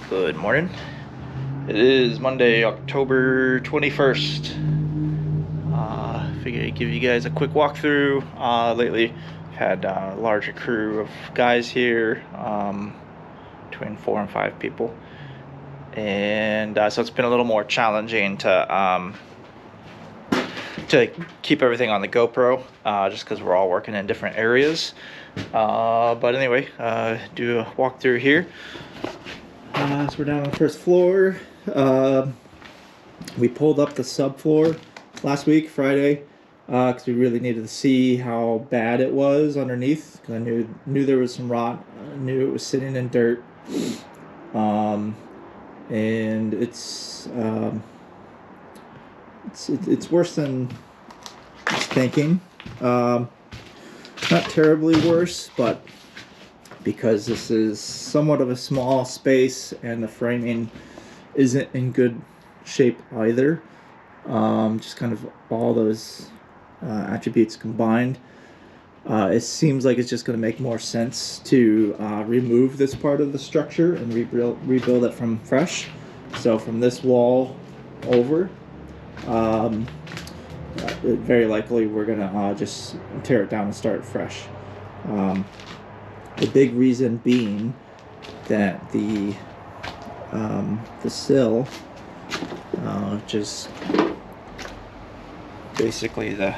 Good morning. It is Monday, October 21st. Figured I'd give you guys a quick walkthrough. Lately, I've had a larger crew of guys here, between 4 and 5 people. And so it's been a little more challenging to keep everything on the GoPro, just because we're all working in different areas. But anyway, do a walkthrough here. So we're down on the first floor. We pulled up the subfloor last week, Friday, because we really needed to see how bad it was underneath. Because I knew there was some rot. I knew it was sitting in dirt, and it's worse than I was thinking. Not terribly worse, but because this is somewhat of a small space and the framing isn't in good shape either. Just kind of all those attributes combined. It seems like it's just going to make more sense to remove this part of the structure and rebuild it from fresh. So from this wall over, very likely we're going to just tear it down and start fresh. The big reason being that the sill, which is basically the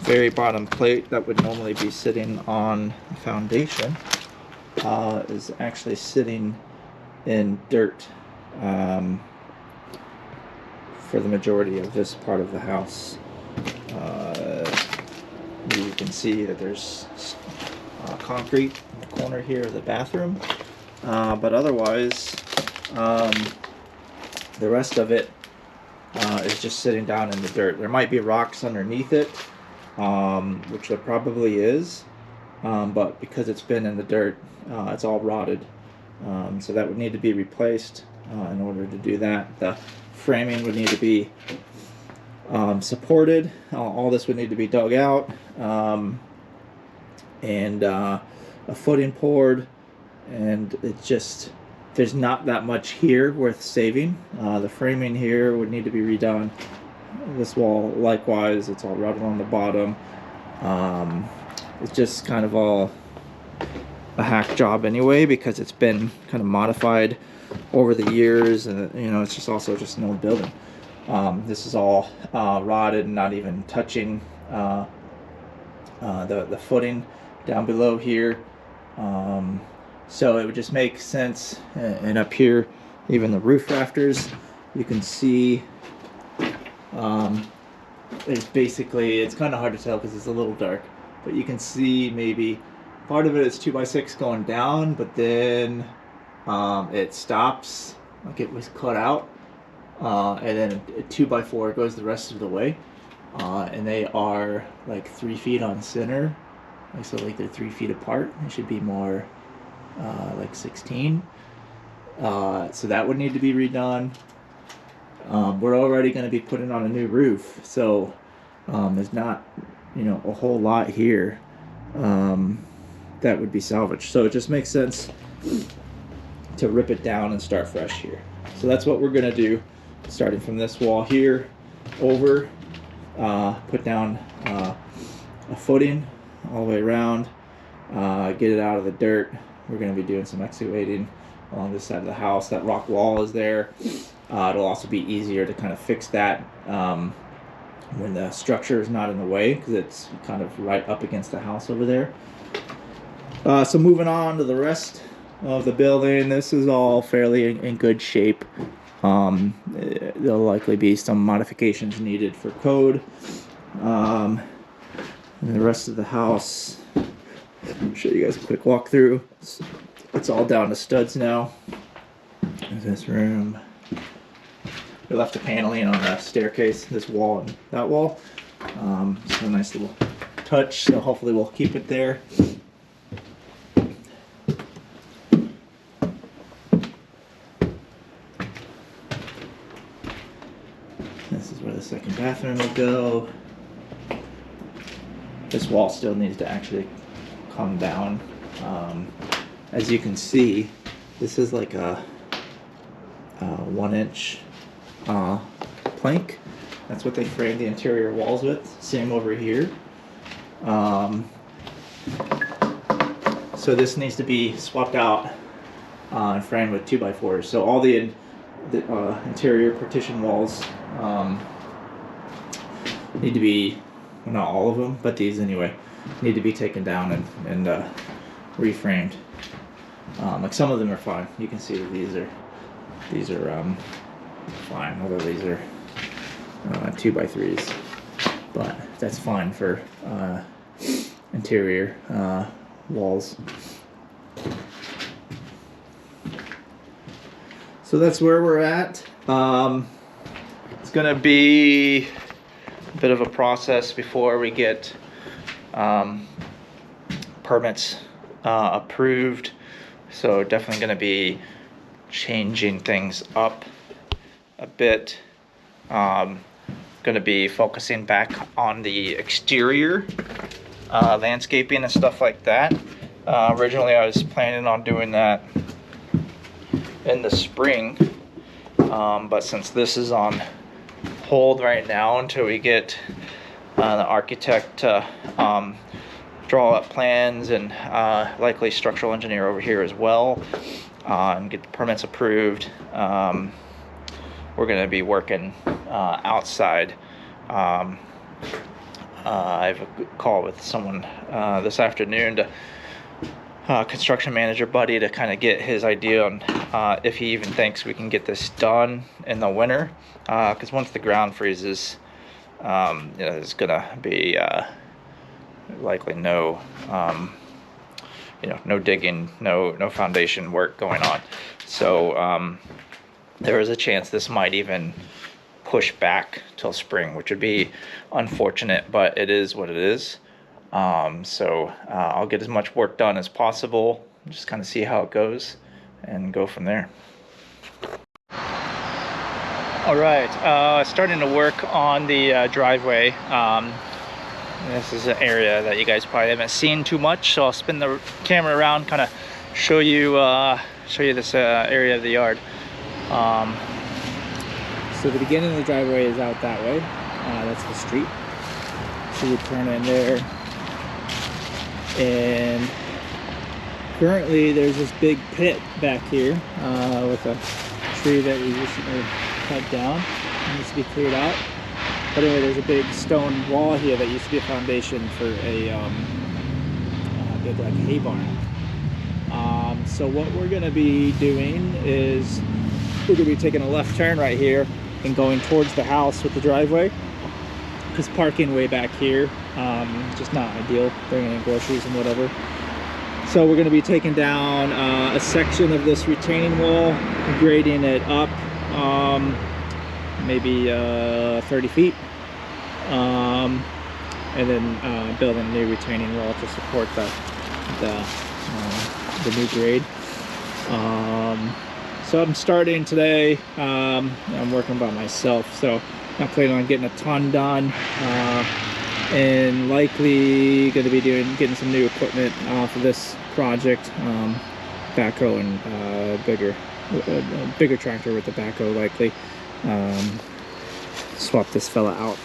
very bottom plate that would normally be sitting on the foundation, is actually sitting in dirt for the majority of this part of the house. You can see that there's concrete in the corner here of the bathroom, but otherwise the rest of it is just sitting down in the dirt. There might be rocks underneath it, which there probably is, but because it's been in the dirt, it's all rotted, so that would need to be replaced. In order to do that, the framing would need to be supported. All this would need to be dug out, and a footing poured, and it's just, there's not that much here worth saving. The framing here would need to be redone. This wall likewise, it's all rotted on the bottom. It's just kind of all a hack job anyway, because it's been kind of modified over the years, and it's just also just an old building. This is all rotted and not even touching the footing down below here. So it would just make sense. And up here, even the roof rafters, you can see it's basically, it's kind of hard to tell because it's a little dark, but you can see maybe part of it is 2x6 going down, but then it stops, like it was cut out, and then a 2x4 goes the rest of the way, and they are like 3 feet on center, so like they're 3 feet apart. It should be more like 16, so that would need to be redone. We're already going to be putting on a new roof, so there's not a whole lot here that would be salvaged, so it just makes sense to rip it down and start fresh here. So that's what we're going to do, starting from this wall here over, put down a footing all the way around, get it out of the dirt. We're going to be doing some excavating along this side of the house. That rock wall is there. It'll also be easier to kind of fix that when the structure is not in the way, because it's kind of right up against the house over there. So moving on to the rest of the building, this is all fairly in good shape. There'll likely be some modifications needed for code. And the rest of the house, I'll show you guys a quick walkthrough. It's all down to studs now. There's this room. We left the paneling on the staircase, this wall and that wall. It's a nice little touch, so hopefully we'll keep it there. This is where the second bathroom will go. This wall still needs to actually come down. As you can see, this is like a 1-inch plank. That's what they framed the interior walls with. Same over here. So this needs to be swapped out and framed with 2x4s. So all the interior partition walls need to be, well, not all of them, but these anyway, need to be taken down and reframed. Like some of them are fine. You can see that these are fine, although these are 2x3s, but that's fine for interior walls. So that's where we're at. It's gonna be a bit of a process before we get permits approved. So definitely gonna be changing things up a bit. Gonna be focusing back on the exterior landscaping and stuff like that. Originally I was planning on doing that in the spring, but since this is on hold right now until we get the architect to draw up plans and likely structural engineer over here as well, and get the permits approved, we're going to be working outside. I have a call with someone this afternoon, to construction manager buddy, to kind of get his idea on if he even thinks we can get this done in the winter, because once the ground freezes, you know, there's gonna be likely no you know, no digging, no foundation work going on. So there is a chance this might even push back till spring, which would be unfortunate, but it is what it is. So I'll get as much work done as possible, just kind of see how it goes and go from there. All right, starting to work on the driveway. This is an area that you guys probably haven't seen too much, so I'll spin the camera around, kind of show you this area of the yard. So the beginning of the driveway is out that way. That's the street. So we turn in there. And currently there's this big pit back here with a tree that we recently cut down. It needs to be cleared out. But anyway, there's a big stone wall here that used to be a foundation for a big like hay barn. So what we're going to be doing is we're going to be taking a left turn right here and going towards the house with the driveway, because parking way back here just not ideal, bringing in groceries and whatever. So we're going to be taking down a section of this retaining wall, grading it up maybe 30 feet, and then building a new retaining wall to support the new grade. So I'm starting today. I'm working by myself, so not planning on getting a ton done, and likely going to be getting some new equipment for this project, backhoe and bigger tractor with the backhoe, likely. Swap this fella out.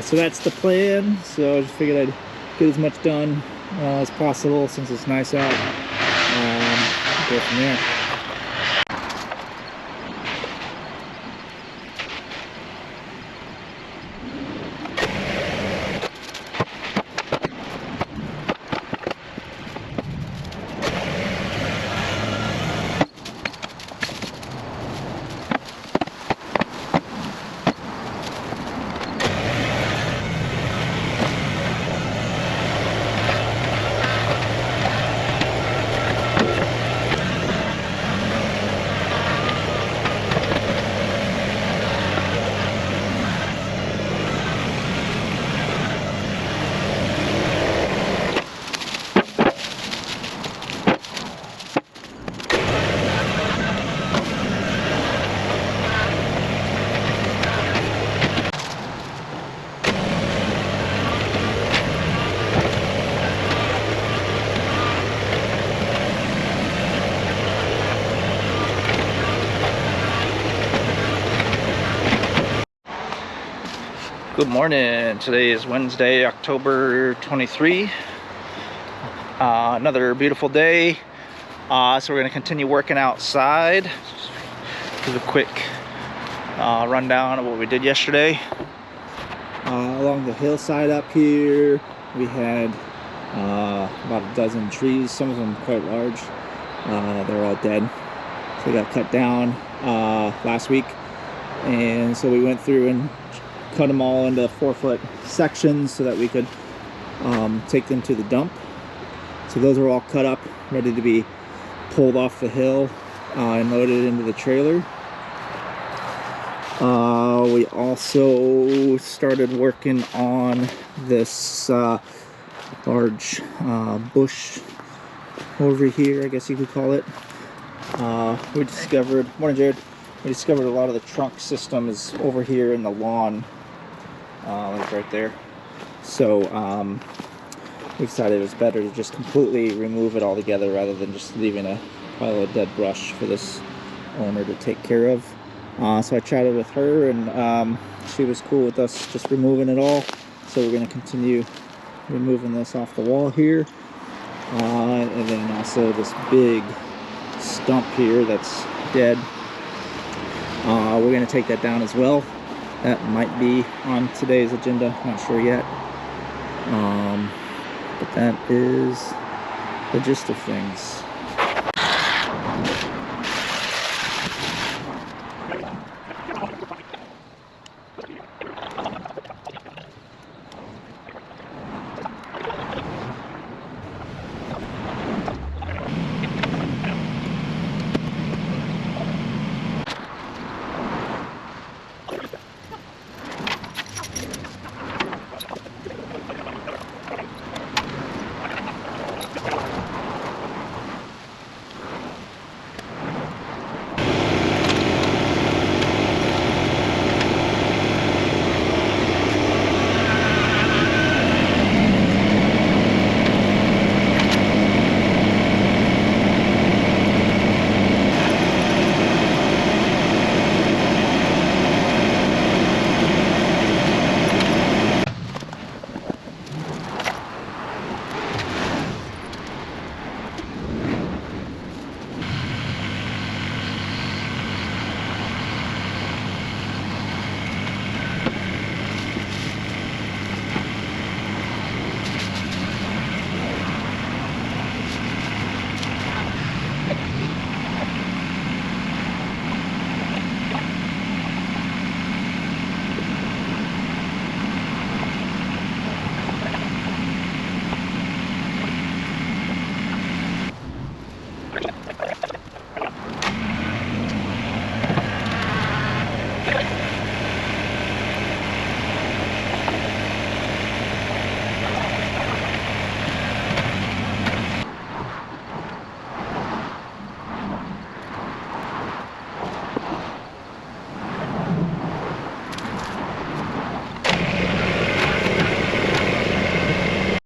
So that's the plan. So I just figured I'd get as much done as possible since it's nice out. Go from there. Good morning. Today is Wednesday, October 23. Another beautiful day. So we're going to continue working outside. Just give a quick rundown of what we did yesterday. Along the hillside up here, we had about a dozen trees, some of them quite large. They're all dead. So they got cut down last week. And so we went through and cut them all into 4-foot sections so that we could take them to the dump. So those are all cut up, ready to be pulled off the hill and loaded into the trailer. We also started working on this large bush over here, I guess you could call it. We discovered, morning Jared, we discovered a lot of the trunk system is over here in the lawn. Like right there. So we decided it was better to just completely remove it all together rather than just leaving a pile of dead brush for this owner to take care of. So I chatted with her, and she was cool with us just removing it all. So we're going to continue removing this off the wall here. And then also this big stump here that's dead. We're going to take that down as well. That might be on today's agenda, not sure yet. But that is the gist of things.